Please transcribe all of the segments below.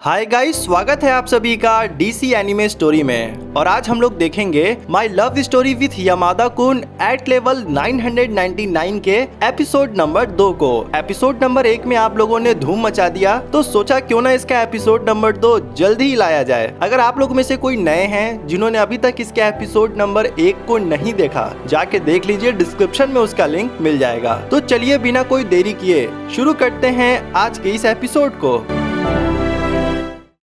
Hi guys, स्वागत है आप सभी का डीसी एनिमे स्टोरी में। और आज हम लोग देखेंगे my love story with Yamada कुन एट लेवल 999 के एपिसोड नंबर 2 को। एपिसोड नंबर 1 में आप लोगों ने धूम मचा दिया, तो सोचा क्यों ना इसका एपिसोड नंबर 2 जल्दी ही लाया जाए। अगर आप लोग में से कोई नए हैं जिन्होंने अभी तक इसके एपिसोड नंबर 1 को नहीं देखा, जाके देख लीजिए, डिस्क्रिप्शन में उसका लिंक मिल जाएगा। तो चलिए बिना कोई देरी किए शुरू करते हैं आज के इस एपिसोड को।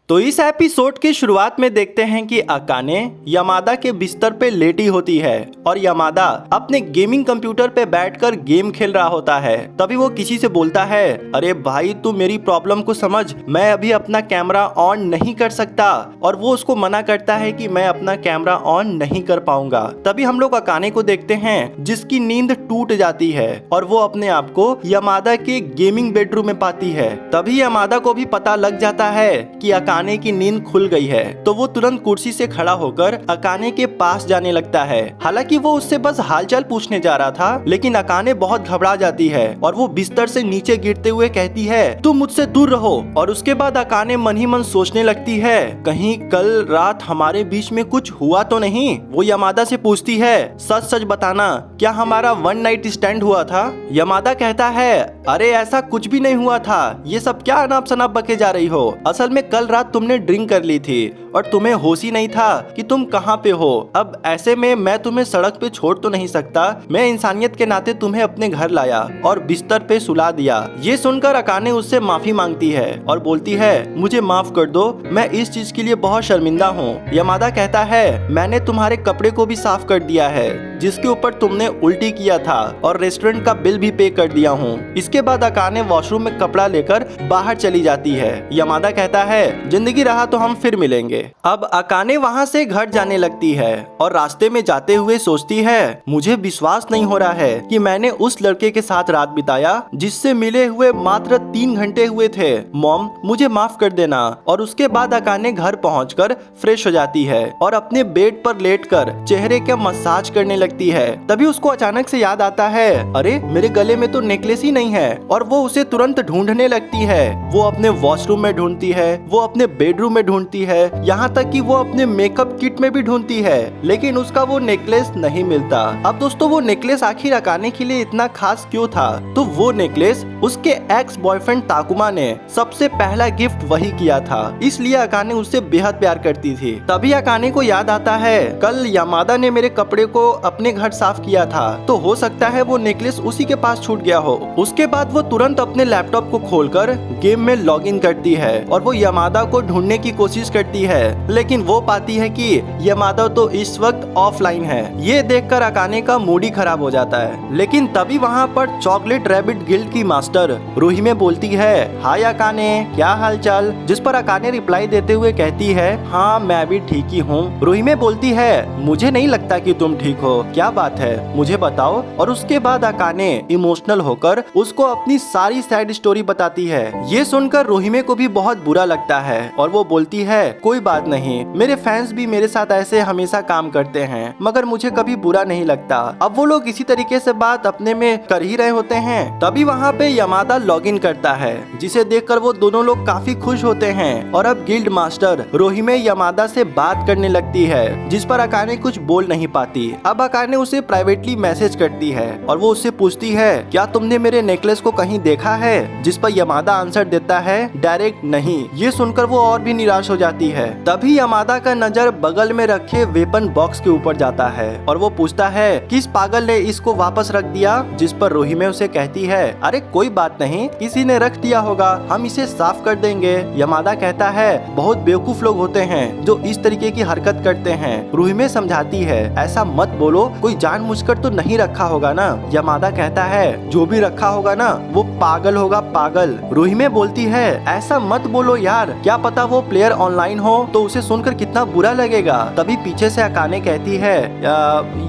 तो इस एपिसोड की शुरुआत में देखते हैं कि अकाने यामादा के बिस्तर पे लेटी होती है और यामादा अपने गेमिंग कंप्यूटर पे बैठकर गेम खेल रहा होता है। तभी वो किसी से बोलता है, अरे भाई तू मेरी प्रॉब्लम को समझ, मैं अभी अपना कैमरा ऑन नहीं कर सकता। और वो उसको मना करता है कि मैं अपना कैमरा ऑन नहीं कर पाऊंगा। तभी हम लोग अकाने को देखते हैं जिसकी नींद टूट जाती है और वो अपने आप को यामादा के गेमिंग बेडरूम में पाती है। तभी यामादा को भी पता लग जाता है कि अकाने की नींद खुल गई है, तो वो तुरंत कुर्सी से खड़ा होकर अकाने के पास जाने लगता है। हालांकि वो उससे बस हालचाल पूछने जा रहा था, लेकिन अकाने बहुत घबरा जाती है और वो बिस्तर से नीचे गिरते हुए कहती है, तुम मुझसे दूर रहो। और उसके बाद अकाने मन ही मन सोचने लगती है, कहीं कल रात हमारे बीच में कुछ हुआ तो नहीं। वो यामादा से पूछती है, सच सच बताना, क्या हमारा वन नाइट स्टैंड हुआ था? यामादा कहता है, अरे ऐसा कुछ भी नहीं हुआ था, ये सब क्या अनाप शनाप बके जा रही हो। असल में कल रात तुमने ड्रिंक कर ली थी और तुम्हें होश ही नहीं था कि तुम कहाँ पे हो। अब ऐसे में मैं तुम्हें सड़क पे छोड़ तो नहीं सकता, मैं इंसानियत के नाते तुम्हें अपने घर लाया और बिस्तर पे सुला दिया। ये सुनकर अकाने उससे माफी मांगती है और बोलती है, मुझे माफ कर दो, मैं इस चीज के लिए बहुत शर्मिंदा हूँ। यामादा कहता है, मैंने तुम्हारे कपड़े को भी साफ कर दिया है जिसके ऊपर तुमने उल्टी किया था और रेस्टोरेंट का बिल भी पे कर दिया हूँ। इसके बाद अकाने वॉशरूम में कपड़ा लेकर बाहर चली जाती है। यामादा कहता है, जिंदगी रहा तो हम फिर मिलेंगे। अब अकाने वहाँ से घर जाने लगती है और रास्ते में जाते हुए सोचती है, मुझे विश्वास नहीं हो रहा है कि मैंने उस लड़के के साथ रात बिताया जिससे मिले हुए मात्र 3 घंटे हुए थे। मॉम, मुझे माफ कर देना। और उसके बाद अकाने घर पहुंचकर फ्रेश हो जाती है और अपने बेड पर लेटकर चेहरे का मसाज करने लगती है। तभी उसको अचानक से याद आता है, अरे मेरे गले में तो नेकलेस ही नहीं है। और वो उसे तुरंत ढूंढने लगती है। वो अपने वॉशरूम में ढूंढती है, वो अपने बेडरूम में ढूंढती है, यहाँ तक कि वो अपने मेकअप किट में भी ढूंढती है, लेकिन उसका वो नेकलेस नहीं मिलता। अब दोस्तों, वो नेकलेस आखिर अकाने के लिए इतना खास क्यों था? तो वो नेकलेस उसके एक्स बॉयफ्रेंड ताकुमा ने सबसे पहला गिफ्ट वही किया था, इसलिए अकाने उससे बेहद प्यार करती थी। तभी अकाने को याद आता है, कल यामादा ने मेरे कपड़े को अपने घर साफ किया था, तो हो सकता है वो नेकलेस उसी के पास छूट गया हो। उसके बाद वो तुरंत अपने लैपटॉप को खोलकर गेम में लॉग इन करती है और वो यामादा को ढूंढने की कोशिश करती है, लेकिन वो पाती है कि यामादा तो इस वक्त ऑफलाइन है। ये देखकर अकाने का मूड ही खराब हो जाता है। लेकिन तभी वहाँ पर चॉकलेट रैबिट गिल्ड की मास्टर रूहिमे बोलती है, हाय अकाने, क्या हालचाल? जिस पर अकाने रिप्लाई देते हुए कहती है, हाँ मैं भी ठीक ही हूँ। रूहिमे बोलती है, मुझे नहीं लगता कि तुम ठीक हो, क्या बात है, मुझे बताओ। और उसके बाद अकाने इमोशनल होकर उसको अपनी सारी सैड स्टोरी बताती है। ये सुनकर रूहिमे को भी बहुत बुरा लगता है और वो बोलती है, कोई बात नहीं, मेरे फैंस भी मेरे साथ ऐसे हमेशा काम करते हैं, मगर मुझे कभी बुरा नहीं लगता। अब वो लोग इसी तरीके से बात अपने में कर ही रहे होते हैं। तभी वहाँ पे यामादा लॉग इन करता है, जिसे देखकर वो दोनों लोग काफी खुश होते हैं। और अब गिल्ड मास्टर रूहिमे यामादा से बात करने लगती है, जिस पर अकाने कुछ बोल नहीं पाती। अब अकाने उसे प्राइवेटली मैसेज करती है और वो उससे पूछती है, क्या तुमने मेरे नेकलेस को कहीं देखा है? जिस पर यामादा आंसर देता है, डायरेक्ट नहीं। ये सुनकर वो और भी निराश हो जाती है। तभी यामादा का नजर बगल में रखे वेपन बॉक्स के ऊपर जाता है और वो पूछता है, किस पागल ने इसको वापस रख दिया? जिस पर रूहिमे उसे कहती है, अरे कोई बात नहीं, किसी ने रख दिया होगा, हम इसे साफ कर देंगे। यामादा कहता है, बहुत बेवकूफ लोग होते हैं जो इस तरीके की हरकत करते हैं। रूहिमे समझाती है, ऐसा मत बोलो, कोई जानबूझकर तो नहीं रखा होगा ना? यामादा कहता है, जो भी रखा होगा ना वो पागल होगा, पागल। रूहिमे बोलती है, ऐसा मत बोलो यार, क्या पता वो प्लेयर ऑनलाइन हो तो उसे सुनकर कितना बुरा लगेगा। तभी पीछे से अकाने कहती है,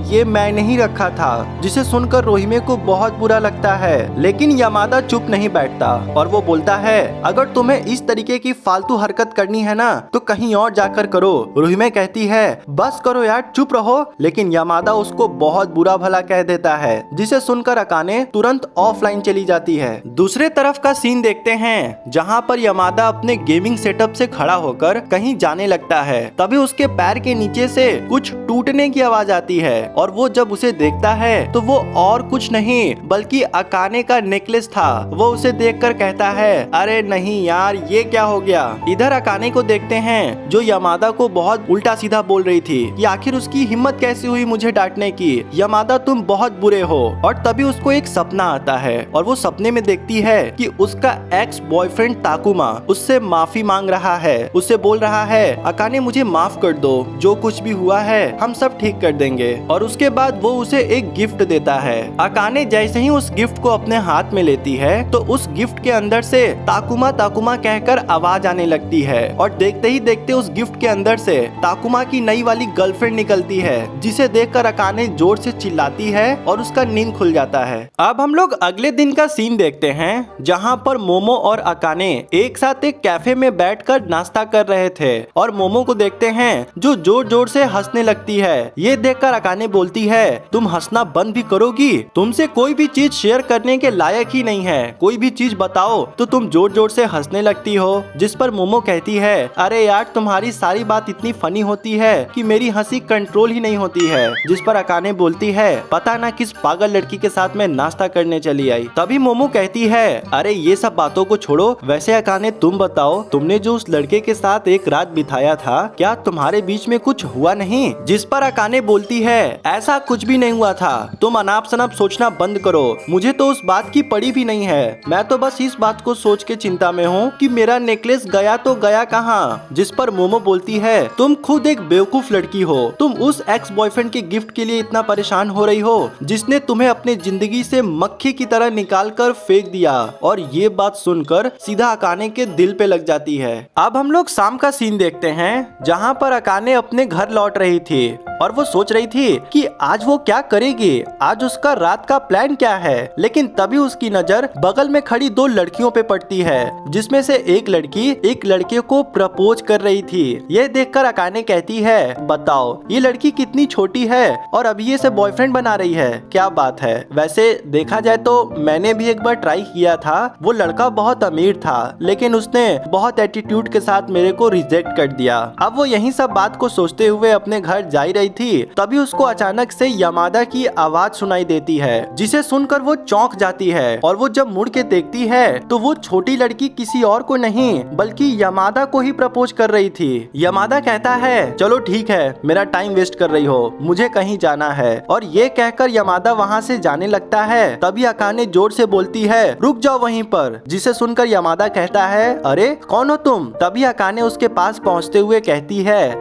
ये मैं नहीं रखा था, जिसे सुनकर रूहिमे को बहुत बुरा लगता है। लेकिन यामादा चुप नहीं बैठता और वो बोलता है, अगर तुम्हें इस तरीके की फालतू हरकत करनी है ना तो कहीं और जाकर करो। रूहिमे कहती है, बस करो यार, चुप रहो। लेकिन यामादा उसको बहुत बुरा भला कह देता है, जिसे सुनकर अकाने तुरंत ऑफलाइन चली जाती है। दूसरे तरफ का सीन देखते हैं, जहाँ पर यामादा अपने गेमिंग सेटअप गेटअप से खड़ा होकर कहीं जाने लगता है। तभी उसके पैर के नीचे से कुछ टूटने की आवाज आती है और वो जब उसे देखता है तो वो और कुछ नहीं बल्कि अकाने का नेकलेस था। वो उसे देखकर कहता है, अरे नहीं यार, ये क्या हो गया। इधर अकाने को देखते हैं जो यमादा को बहुत उल्टा सीधा बोल रही थी कि आखिर उसकी हिम्मत कैसी हुई मुझे डांटने की, यमादा तुम बहुत बुरे हो। और तभी उसको एक सपना आता है और वो सपने में देखती है कि उसका एक्स बॉयफ्रेंड ताकुमा उससे माफी मांग रहा है, उससे बोल रहा है, अकाने मुझे माफ कर दो, जो कुछ भी हुआ है हम सब ठीक कर देंगे। और उसके बाद वो उसे एक गिफ्ट देता है। अकाने जैसे ही उस गिफ्ट को अपने हाथ में लेती है तो उस गिफ्ट के अंदर से ताकुमा ताकुमा कहकर आवाज आने लगती है और देखते ही देखते उस गिफ्ट के अंदर से ताकुमा की नई वाली गर्लफ्रेंड निकलती है, जिसे देखकर अकाने जोर से चिल्लाती है और उसका नींद खुल जाता है। अब हम लोग अगले दिन का सीन देखते हैं जहाँ पर मोमो और अकाने एक साथ एक कैफे में बैठकर नाश्ता कर रहे थे और मोमो को देखते हैं जो जोर जोर से हंसने लगती है। ये देखकर अकाने बोलती है, तुम हंसना बंद भी करोगी, तुमसे कोई भी चीज शेयर करने के लायक ही नहीं है, कोई भी चीज बताओ तो तुम जोर जोर से हंसने लगती हो। जिस पर मोमो कहती है, अरे यार तुम्हारी सारी बात इतनी फनी होती है कि मेरी हंसी कंट्रोल ही नहीं होती है। जिस पर अकाने बोलती है, पता ना किस पागल लड़की के साथ मैं नाश्ता करने चली आई। तभी मोमो कहती है, अरे ये सब बातों को छोड़ो, वैसे अकाने तुम बताओ, तुमने जो उस लड़के के साथ एक रात बिताया था क्या तुम्हारे बीच में कुछ हुआ नहीं। जिस पर अकाने बोलती है, ऐसा कुछ भी नहीं हुआ था, तुम अनाप शनाप सोचना बंद करो, मुझे तो उस बात की पड़ी भी नहीं है, मैं तो बस इस बात को सोच के चिंता में हूँ कि मेरा नेकलेस गया तो गया कहाँ। जिस पर मोमो बोलती है, तुम खुद एक बेवकूफ लड़की हो, तुम उस एक्स बॉयफ्रेंड के गिफ्ट के लिए इतना परेशान हो रही हो जिसने तुम्हें अपने जिंदगी से मक्खी की तरह निकाल कर फेंक दिया। और ये बात सुनकर सीधा अकाने के दिल पे लग जाती है। अब हम लोग शाम का सीन देखते हैं जहाँ पर अकाने अपने घर लौट रही थी और वो सोच रही थी कि आज वो क्या करेगी, आज उसका रात का प्लान क्या है। लेकिन तभी उसकी नजर बगल में खड़ी दो लड़कियों पे पड़ती है, जिसमें से एक लड़की एक लड़के को प्रपोज कर रही थी। ये देखकर अकाने कहती है, बताओ ये लड़की कितनी छोटी है और अभी ये से बॉयफ्रेंड बना रही है, क्या बात है। वैसे देखा जाए तो मैंने भी एक बार ट्राई किया था, वो लड़का बहुत अमीर था लेकिन उसने बहुत एटीट्यूड के साथ मेरे को रिजेक्ट कर दिया। अब वो यही सब बात को सोचते हुए अपने घर जा रही थी, तभी उसको अचानक से यमादा की आवाज सुनाई देती है, जिसे सुनकर वो चौंक जाती है और वो जब मुड़ के देखती है तो वो छोटी लड़की किसी और को नहीं बल्कि यमादा को ही प्रपोज कर रही थी। यमादा कहता है, चलो ठीक है, मेरा टाइम वेस्ट कर रही हो, मुझे कहीं जाना है। और ये कहकर यमादा वहाँ से जाने लगता है। तभी अकाने जोर से बोलती है, रुक जाओ वहीं पर। जिसे सुनकर यमादा कहता है, अरे कौन हो तुम। तभी अकाने उसके पास पहुँचते हुए कहती है,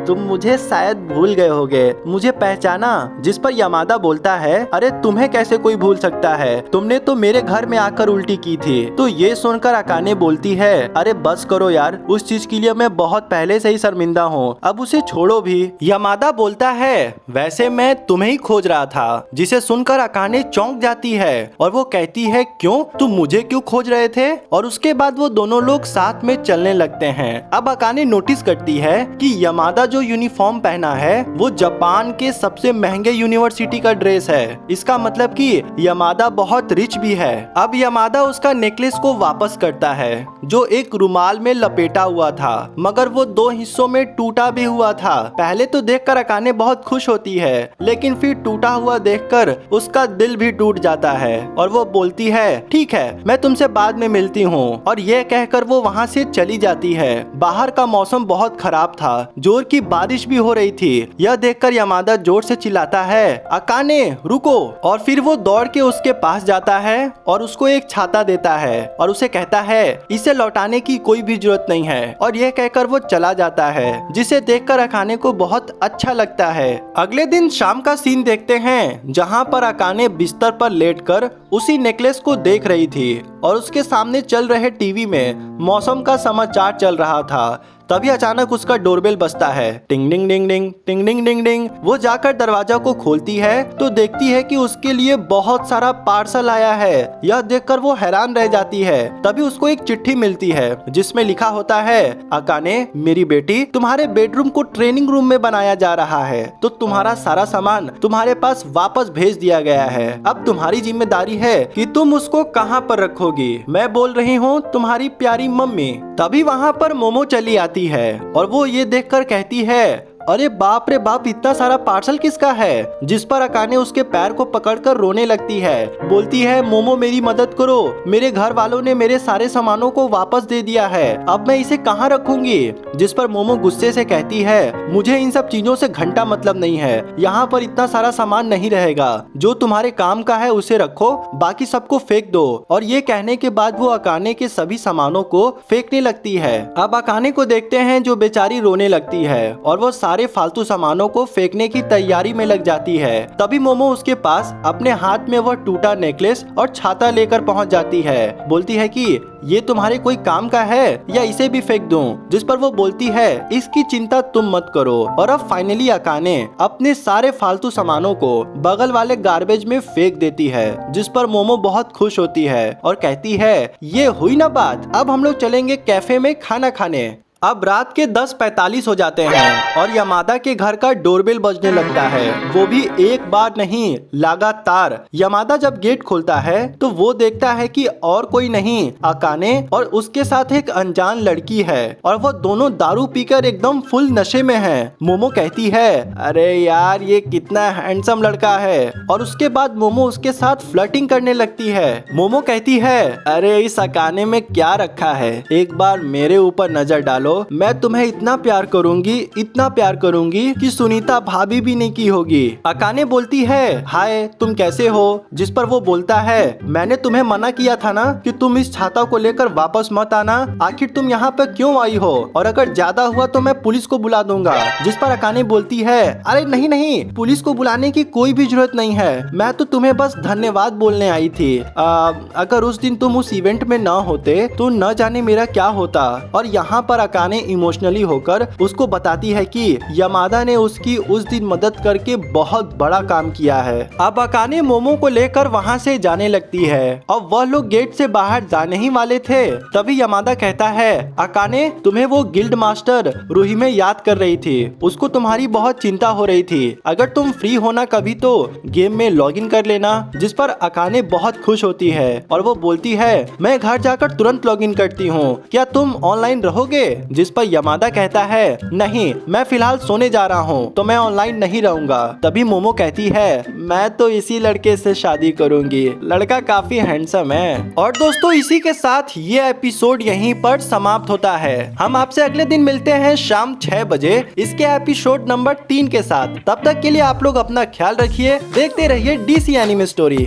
तुम मुझे शायद भूल गए होगे, मुझे पहचाना। जिस पर यमादा बोलता है, अरे तुम्हें कैसे कोई भूल सकता है, तुमने तो मेरे घर में आकर उल्टी की थी। तो ये सुनकर अकाने बोलती है, अरे बस करो यार, उस चीज के लिए मैं बहुत पहले से ही शर्मिंदा हूँ, अब उसे छोड़ो भी। यमादा बोलता है, वैसे मैं तुम्हें ही खोज रहा था। जिसे सुनकर अकाने चौंक जाती है और वो कहती है, क्यों, तुम मुझे क्यों खोज रहे थे। और उसके बाद वो दोनों लोग साथ में चलने लगते हैं। अब अकाने नोटिस करती है कि यमादा जो यूनिफॉर्म पहना है वो जापान के सबसे महंगे यूनिवर्सिटी का ड्रेस है। इसका मतलब कि यमादा बहुत रिच भी है। अब यमादा उसका नेकलेस को वापस करता है जो एक रुमाल में लपेटा हुआ था, मगर वो दो हिस्सों में टूटा भी हुआ था। पहले तो देखकर अकाने बहुत खुश होती है, लेकिन फिर टूटा हुआ देखकर उसका दिल भी टूट जाता है और वो बोलती है, ठीक है, मैं तुमसे बाद में मिलती हूँ। और ये कहकर वो वहाँ से चली जाती है। बाहर का मौसम बहुत खराब था, जोर की बारिश भी हो रही थी। यह देखकर यमादा जोर से चिल्लाता है, अकाने रुको। और फिर वो दौड़ के उसके पास जाता है और उसको एक छाता देता है और उसे कहता है, इसे लौटाने की कोई भी जरूरत नहीं है। और यह कहकर वो चला जाता है, जिसे देखकर अकाने को बहुत अच्छा लगता है। अगले दिन शाम का सीन देखते हैं जहाँ पर अकाने बिस्तर पर लेटकर उसी नेकलेस को देख रही थी और उसके सामने चल रहे टीवी में मौसम का समाचार चल रहा था। तभी अचानक उसका डोरबेल बजता है। टिंग डिंग डिंग डिंग टिंग डिंग डिंग डिंग। वो जाकर दरवाजा को खोलती है तो देखती है कि उसके लिए बहुत सारा पार्सल आया है। यह देखकर वो हैरान रह जाती है। तभी उसको एक चिट्ठी मिलती है जिसमें लिखा होता है, अकाने मेरी बेटी, तुम्हारे बेडरूम को ट्रेनिंग रूम में बनाया जा रहा है, तो तुम्हारा सारा सामान तुम्हारे पास वापस भेज दिया गया है। अब तुम्हारी जिम्मेदारी है कि तुम उसको कहाँ पर रखोगी। मैं बोल रही हूँ तुम्हारी प्यारी मम्मी। तभी वहाँ पर मोमो चली आती है और वो ये देखकर कहती है, अरे बाप रे बाप, इतना सारा पार्सल किसका है। जिस पर अकाने उसके पैर को पकड़कर रोने लगती है। बोलती है, मोमो मेरी मदद करो, मेरे घर वालों ने मेरे सारे सामानों को वापस दे दिया है, अब मैं इसे कहाँ रखूंगी। जिस पर मोमो गुस्से से कहती है, मुझे इन सब चीजों से घंटा मतलब नहीं है, यहाँ पर इतना सारा सामान नहीं रहेगा, जो तुम्हारे काम का है उसे रखो, बाकी सबको फेंक दो। और ये कहने के बाद वो अकाने के सभी सामानों को फेंकने लगती है। अब अकाने को देखते हैं जो बेचारी रोने लगती है और वो सारे फालतू सामानों को फेंकने की तैयारी में लग जाती है। तभी मोमो उसके पास अपने हाथ में वह टूटा नेकलेस और छाता लेकर पहुंच जाती है। बोलती है कि ये तुम्हारे कोई काम का है या इसे भी फेंक दूं। जिस पर वो बोलती है, इसकी चिंता तुम मत करो। और अब फाइनली अकाने अपने सारे फालतू सामानों को बगल वाले गार्बेज में फेंक देती है। जिस पर मोमो बहुत खुश होती है और कहती है, ये हुई ना बात, अब हम लोग चलेंगे कैफे में खाना खाने। अब रात के 10:45 हो जाते हैं और यामादा के घर का डोरबेल बजने लगता है, वो भी एक बार नहीं लगातार। यामादा जब गेट खोलता है तो वो देखता है कि और कोई नहीं, अकाने और उसके साथ एक अनजान लड़की है और वो दोनों दारू पीकर एकदम फुल नशे में हैं। मोमो कहती है, अरे यार ये कितना हैंडसम लड़का है, और उसके बाद मोमो उसके साथ फ्लर्टिंग करने लगती है। मोमो कहती है, अरे इस अकाने में क्या रखा है, एक बार मेरे ऊपर नजर डालो, मैं तुम्हें इतना प्यार करूंगी कि सुनीता भाभी भी नहीं की होगी। अकाने बोलती है, हाय तुम कैसे हो। जिस पर वो बोलता है, मैंने तुम्हें मना किया था ना कि तुम इस छाता को लेकर वापस मत आना, आखिर तुम यहाँ पे क्यों आई हो, और अगर ज्यादा हुआ तो मैं पुलिस को बुला दूंगा। जिस पर अकाने बोलती है, अरे नहीं नहीं, पुलिस को बुलाने की कोई भी जरूरत नहीं है, मैं तो तुम्हें बस धन्यवाद बोलने आई थी। अगर उस दिन तुम उस इवेंट में न होते तो न जाने मेरा क्या होता। और यहाँ पर अकाने इमोशनली होकर उसको बताती है कि यामादा ने उसकी उस दिन मदद करके बहुत बड़ा काम किया है। अब अकाने मोमो को लेकर वहाँ से जाने लगती है और वह लोग गेट से बाहर जाने ही वाले थे। तभी यामादा कहता है, अकाने तुम्हें वो गिल्ड मास्टर रूहिमे याद कर रही थी, उसको तुम्हारी बहुत चिंता हो रही थी, अगर तुम फ्री होना कभी तो गेम में लॉग इन कर लेना। जिस पर अकाने बहुत खुश होती है और वो बोलती है, मैं घर जाकर तुरंत लॉग इन करती हूँ, क्या तुम ऑनलाइन रहोगे। जिस पर यामादा कहता है, नहीं मैं फिलहाल सोने जा रहा हूँ तो मैं ऑनलाइन नहीं रहूंगा। तभी मोमो कहती है, मैं तो इसी लड़के से शादी करूंगी, लड़का काफी हैंडसम है। और दोस्तों इसी के साथ ये एपिसोड यहीं पर समाप्त होता है। हम आपसे अगले दिन मिलते हैं शाम 6 बजे इसके एपिसोड नंबर 3 के साथ। तब तक के लिए आप लोग अपना ख्याल रखिए, देखते रहिए DC एनिमे स्टोरी।